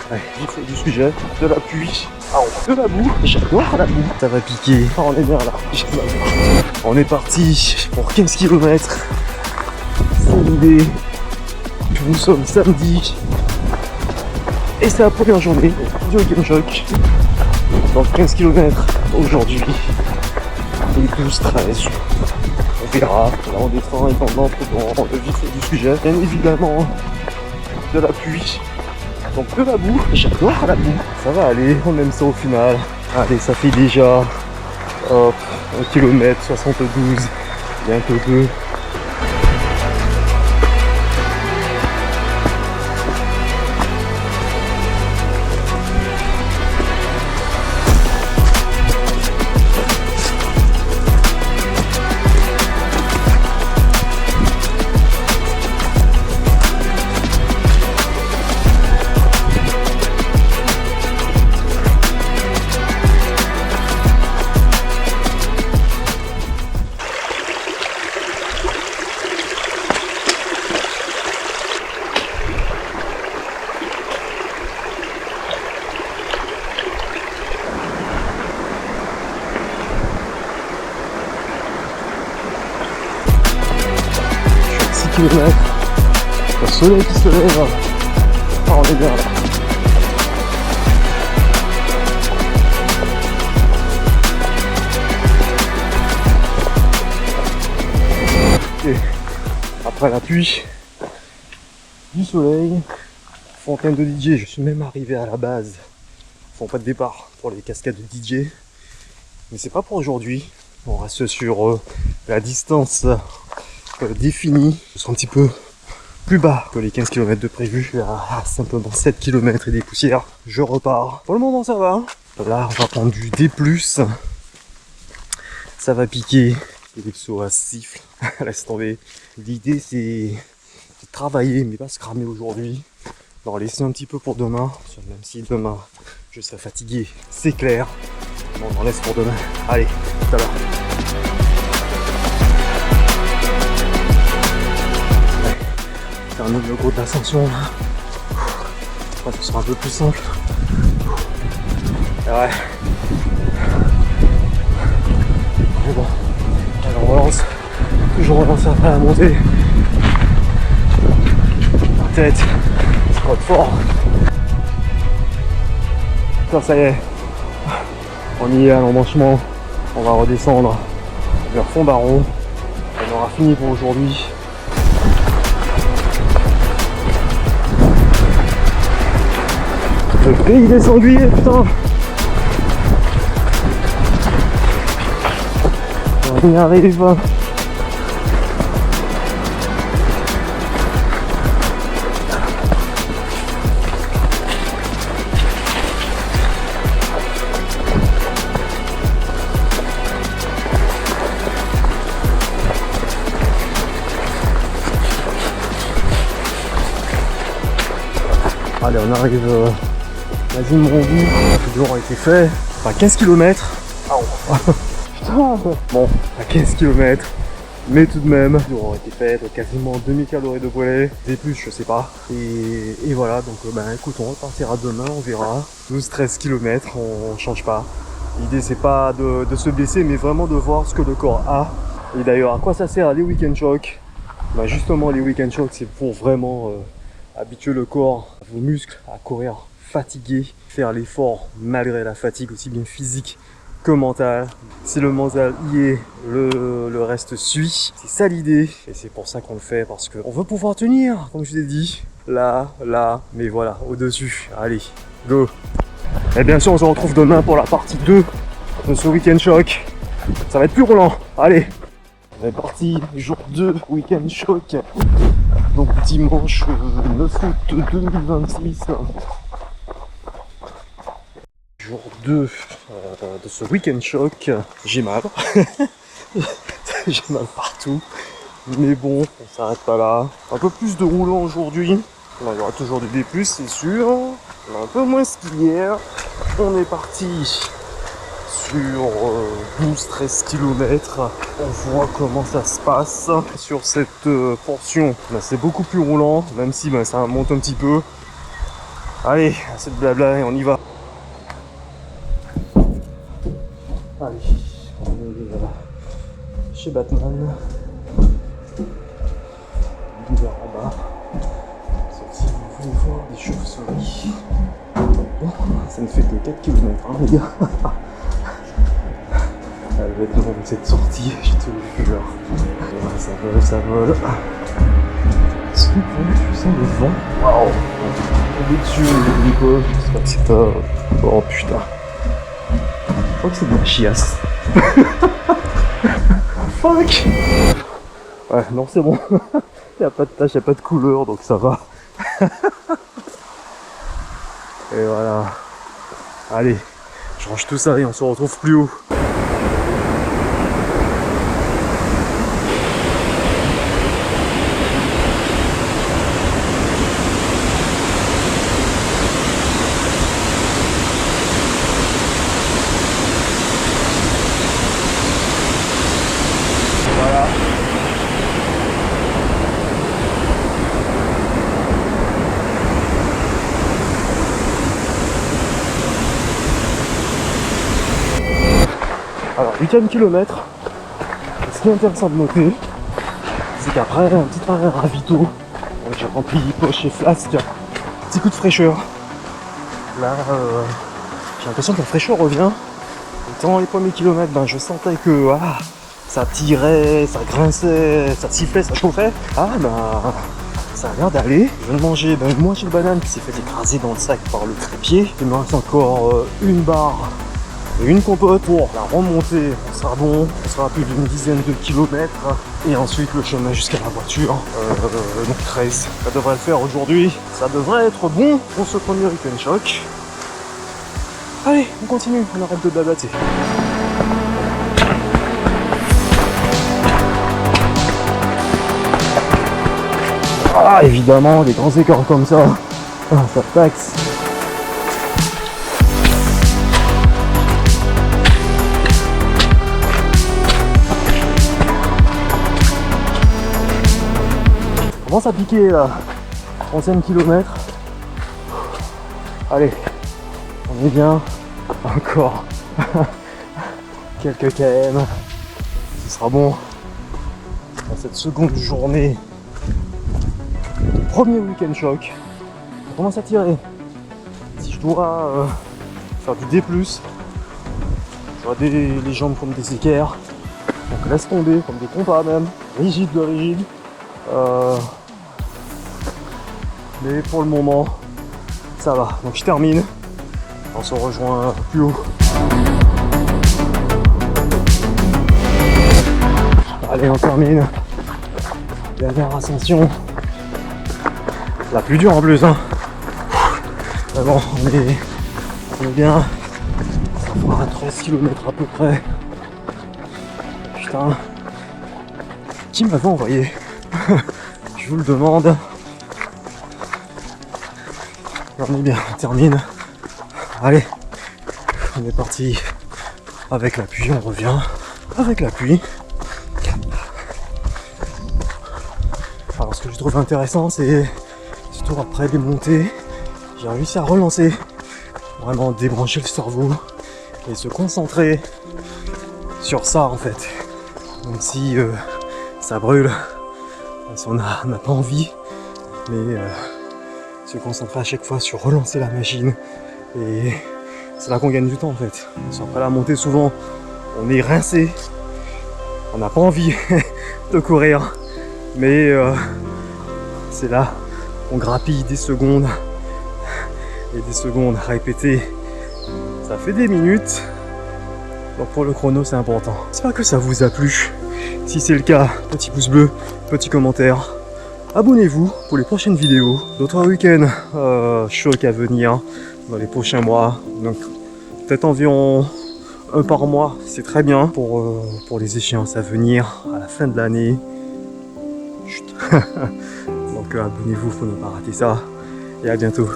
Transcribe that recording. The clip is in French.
Ouais, il faut du sujet, de la pluie, de la boue. J'adore la boue. Ça va piquer. Oh, on est bien là. On est parti pour 15 km. C'est l'idée. Nous sommes samedi. Et c'est la première journée du Weekend Shock. Donc 15 km aujourd'hui. Et 12-13. On verra. Là on descend et on entre dans le vif du sujet. Bien évidemment, de la pluie. Donc de la boue, j'adore la boue. Ça va aller, on aime ça au final. Allez, ça fait déjà hop, 1 km 72, bien que 2. Km. Le soleil qui se lève. Ah, on est bien là. Et après la pluie, du soleil, fontaine de DJ. Je suis même arrivé à la base. Font pas de départ pour les cascades de DJ. Mais c'est pas pour aujourd'hui. On reste sur la distance définie. Je suis un petit peu plus bas que les 15 km de prévu. Je suis à simplement 7 km et des poussières. Je repars. Pour le moment ça va. Là on va prendre du D+. Ça va piquer. Les psoas sifflent. Laisse tomber. L'idée c'est de travailler mais pas se cramer aujourd'hui. On laisser un petit peu pour demain. Même si demain je serai fatigué. C'est clair. Bon, on en laisse pour demain. Allez, tout à l'heure. Un autre gros d'ascension là. Ce sera un peu plus simple. Ouais. Mais bon. Alors on relance. Toujours relancer après la montée. La tête. Squat fort. Ça y est. On y est à l'embranchement. On va redescendre vers Fond-Baron. On aura fini pour aujourd'hui. Le pays des sangliers, putain! On y arrive! Allez, on arrive quasiment au bout. Le jour a été fait. Enfin 15 km. Putain. Bon, à 15 km. Mais tout de même, le jour a été fait. Donc quasiment 2000 calories de brûlées. Des plus, je sais pas. Et voilà, donc écoute, on repartira demain, on verra. 12-13 km, on change pas. L'idée c'est pas de se blesser, mais vraiment de voir ce que le corps a. Et d'ailleurs, à quoi ça sert les Weekend Shock? Justement, les Weekend Shock, c'est pour vraiment habituer le corps, vos muscles à courir fatigué, faire l'effort malgré la fatigue aussi bien physique que mentale. Si le mental y est, le reste suit. C'est ça l'idée et c'est pour ça qu'on le fait parce qu'on veut pouvoir tenir, comme je vous ai dit. Là, mais voilà, au-dessus. Allez, go! Et bien sûr, on se retrouve demain pour la partie 2 de ce Weekend Shock. Ça va être plus roulant. Allez, on est parti, jour 2, Weekend Shock. Donc dimanche 9 août 2026. Jour 2 de ce Weekend Shock. J'ai mal. J'ai mal partout. Mais bon, on s'arrête pas là. Un peu plus de roulant aujourd'hui. Il y aura toujours des D+, c'est sûr. Un peu moins qu'hier. On est parti sur 12-13 km. On voit comment ça se passe. Sur cette portion, c'est beaucoup plus roulant, même si ça monte un petit peu. Allez, assez de blabla et on y va. Allez, on est chez Batman. L'hiver en bas. Sauf si vous voulez voir des chauves-souris. Bon, ça ne fait que 4 km, hein, les gars. Elle va être longue cette sortie, j'ai tout le cœur. Ouais, ça vole, ça vole. Est-ce que tu sens le vent? Waouh! On est dessus, on est quoi? J'espère que c'est pas. Oh putain. Je crois que c'est de la chiasse. Fuck! Ouais, non, c'est bon. Y'a pas de tache, y'a pas de couleur, donc ça va. Et voilà. Allez, je range tout ça et on se retrouve plus haut. Voilà. Alors, 8ème kilomètre. Ce qui est intéressant de noter, c'est qu'après un petit arrêt ravito, j'ai rempli poche et flasque, petit coup de fraîcheur. Là, j'ai l'impression que la fraîcheur revient. Autant les premiers kilomètres, ben, je sentais que ça tirait, ça grinçait, ça sifflait, ça chauffait. Ah ben, ça a l'air d'aller. Je viens de manger une moitié de banane qui s'est fait écraser dans le sac par le trépied. Il me reste encore une barre et une compote pour la remontée. On sera bon, on sera à plus d'une dizaine de kilomètres. Et ensuite le chemin jusqu'à la voiture. Donc 13, ça devrait le faire aujourd'hui. Ça devrait être bon pour ce premier week-end choc. Allez, on continue, on arrête de blablater. Ah, évidemment, des grands écarts comme ça, ça taxe. On commence à piquer là, 11e kilomètre. Allez, on est bien. Encore quelques km, ce sera bon dans cette seconde journée du premier week-end choc. On commence à tirer. Si je dois faire du D+, j'aurai les jambes comme des équerres, donc laisse tomber, comme des compas même, rigide de rigide. Mais pour le moment, ça va. Donc je termine. On se rejoint plus haut. Allez, on termine. Dernière ascension. La plus dure en plus, hein. Mais bon, on est bien. Ça fera 13 km à peu près. Putain. Qui m'avait envoyé? Je vous le demande. On est bien, on termine. Allez, on est parti avec la pluie, on revient avec la pluie. Alors ce que je trouve intéressant, c'est surtout après les montées, j'ai réussi à relancer, vraiment débrancher le cerveau et se concentrer sur ça en fait. Même si ça brûle, si on n'a pas envie, mais se concentrer à chaque fois sur relancer la machine. Et c'est là qu'on gagne du temps en fait. Parce qu'après la montée, souvent, on est rincé. On n'a pas envie de courir. Mais c'est là qu'on grappille des secondes. Et des secondes à répéter. Ça fait des minutes. Donc pour le chrono, c'est important. J'espère que ça vous a plu. Si c'est le cas, petit pouce bleu, petit commentaire. Abonnez-vous pour les prochaines vidéos. D'autres week-ends chocs à venir dans les prochains mois, donc peut-être environ un par mois, c'est très bien pour les échéances à venir à la fin de l'année. Donc abonnez-vous pour ne pas rater ça et à bientôt.